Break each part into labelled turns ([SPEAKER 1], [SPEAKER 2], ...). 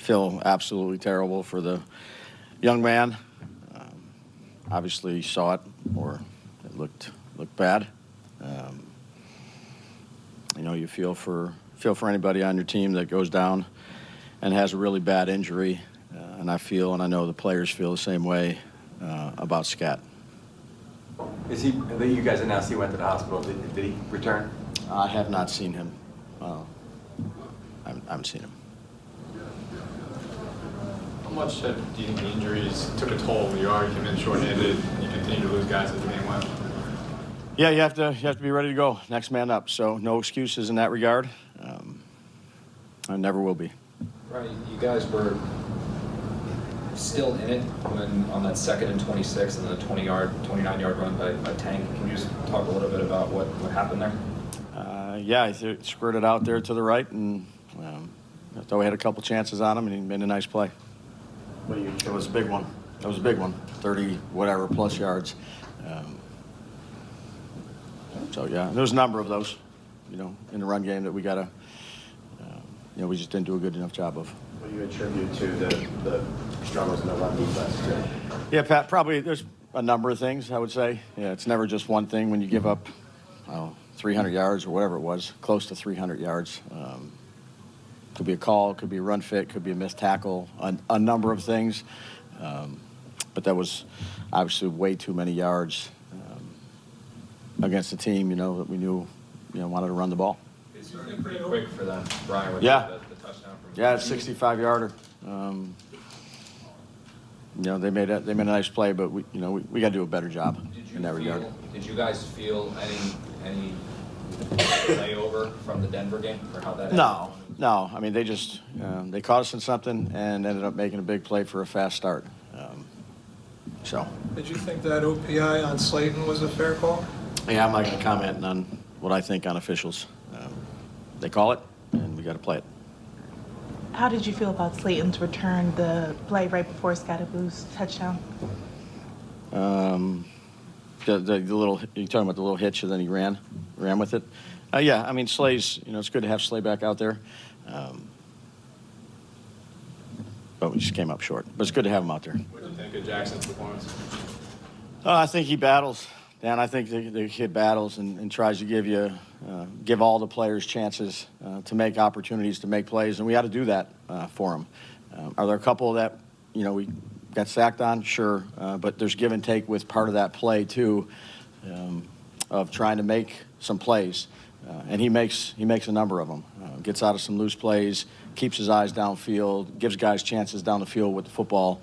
[SPEAKER 1] feel absolutely terrible for the young man. Obviously saw it, or it looked bad. You feel for anybody on your team that goes down and has a really bad injury, and I feel, and I know the players feel the same way about Skat.
[SPEAKER 2] You guys announced he went to the hospital. Did he return?
[SPEAKER 1] I have not seen him. I haven't seen him.
[SPEAKER 3] How much do you think the injuries took a toll when you already came in shorthanded and you continue to lose guys as the game went?
[SPEAKER 1] Yeah, you have to be ready to go. Next man up. So no excuses in that regard. I never will be.
[SPEAKER 4] Right, you guys were still in it when on that 2nd and 26 and the 29-yard run by Tank. Can you just talk a little bit about what happened there?
[SPEAKER 1] Yeah, he squirted out there to the right, and I thought we had a couple chances on him, and he made a nice play. It was a big one. 30 whatever plus yards. So yeah, there was a number of those, in the run game that we gotta, we just didn't do a good enough job of.
[SPEAKER 5] What do you attribute to the struggles in the run defense too?
[SPEAKER 1] Yeah, Pat, probably there's a number of things, I would say. Yeah, it's never just one thing when you give up 300 yards or whatever it was, close to 300 yards. Could be a call, could be a run fit, could be a missed tackle, a number of things. But that was obviously way too many yards against a team, that we knew, wanted to run the ball.
[SPEAKER 4] It's pretty quick for them, Brian, with
[SPEAKER 1] yeah.
[SPEAKER 4] the touchdown.
[SPEAKER 1] Yeah, it's 65-yarder. They made a nice play, but we got to do a better job in that regard.
[SPEAKER 4] Did you guys feel any layover from the Denver game for how that?
[SPEAKER 1] No. I mean, they just they caught us in something and ended up making a big play for a fast start.
[SPEAKER 6] Did you think that OPI on Slayton was a fair call?
[SPEAKER 1] Yeah, I'm not going to comment on what I think on officials. They call it, and we got to play it.
[SPEAKER 7] How did you feel about Slayton's return, the play right before Skattebo's touchdown?
[SPEAKER 1] The little, you're talking about the little hitch, and then he ran with it. Yeah, I mean, Slay's, it's good to have Slay back out there. But we just came up short. But it's good to have him out there.
[SPEAKER 3] What do you think of Jackson's performance?
[SPEAKER 1] I think he battles. Dan, I think the kid battles and tries to give all the players chances to make opportunities, to make plays, and we got to do that for him. Are there a couple that, we got sacked on? Sure, but there's give and take with part of that play too, of trying to make some plays, and he makes a number of them. Gets out of some loose plays, keeps his eyes downfield, gives guys chances down the field with the football.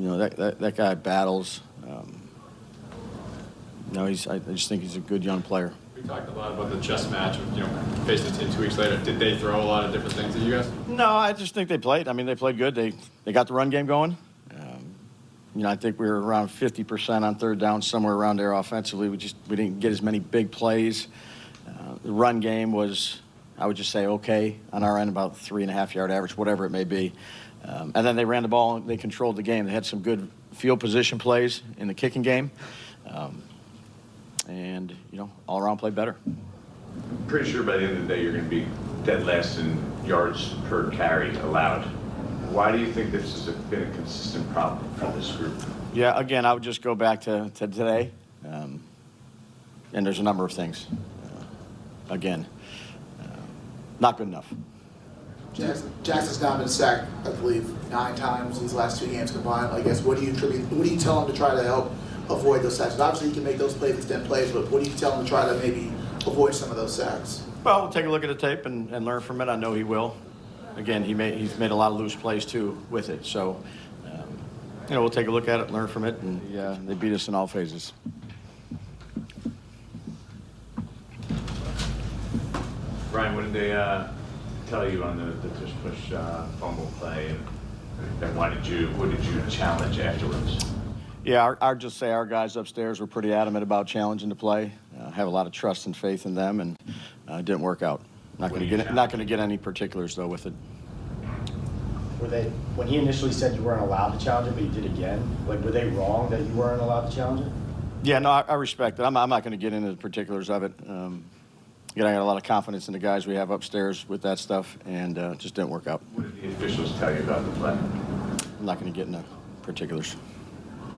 [SPEAKER 1] That guy battles. I just think he's a good young player.
[SPEAKER 3] We talked a lot about the chess match, faced the team 2 weeks later. Did they throw a lot of different things at you guys?
[SPEAKER 1] No, I just think they played. I mean, they played good. They got the run game going. I think we were around 50% on third down, somewhere around there offensively. We didn't get as many big plays. The run game was, I would just say, okay on our end, about 3.5-yard average, whatever it may be. And then they ran the ball and they controlled the game. They had some good field position plays in the kicking game. All around played better.
[SPEAKER 8] I'm pretty sure by the end of the day you're going to be dead last in yards per carry allowed. Why do you think this has been a consistent problem for this group?
[SPEAKER 1] Yeah, again, I would just go back to today. And there's a number of things. Not good enough.
[SPEAKER 9] Jackson's now been sacked, I believe, 9 times these last 2 games combined. I guess, what do you tell him to try to help avoid those sacks? Obviously, he can make those plays, extend plays, but what do you tell him to try to maybe avoid some of those sacks?
[SPEAKER 1] Well, we'll take a look at the tape and learn from it. I know he will. Again, he's made a lot of loose plays too with it. So, we'll take a look at it, learn from it, and they beat us in all phases.
[SPEAKER 8] Brian, what did they tell you on the tush-push fumble play, and what did you challenge afterwards?
[SPEAKER 1] Yeah, I'd just say our guys upstairs were pretty adamant about challenging the play. Have a lot of trust and faith in them, and it didn't work out. Not going to get any particulars though with it.
[SPEAKER 5] When he initially said you weren't allowed to challenge it, but you did again? Were they wrong that you weren't allowed to challenge it?
[SPEAKER 1] Yeah, no, I respect it. I'm not going to get into the particulars of it. Again, I got a lot of confidence in the guys we have upstairs with that stuff, and it just didn't work out.
[SPEAKER 8] What did the officials tell you about the play?
[SPEAKER 1] I'm not going to get into particulars.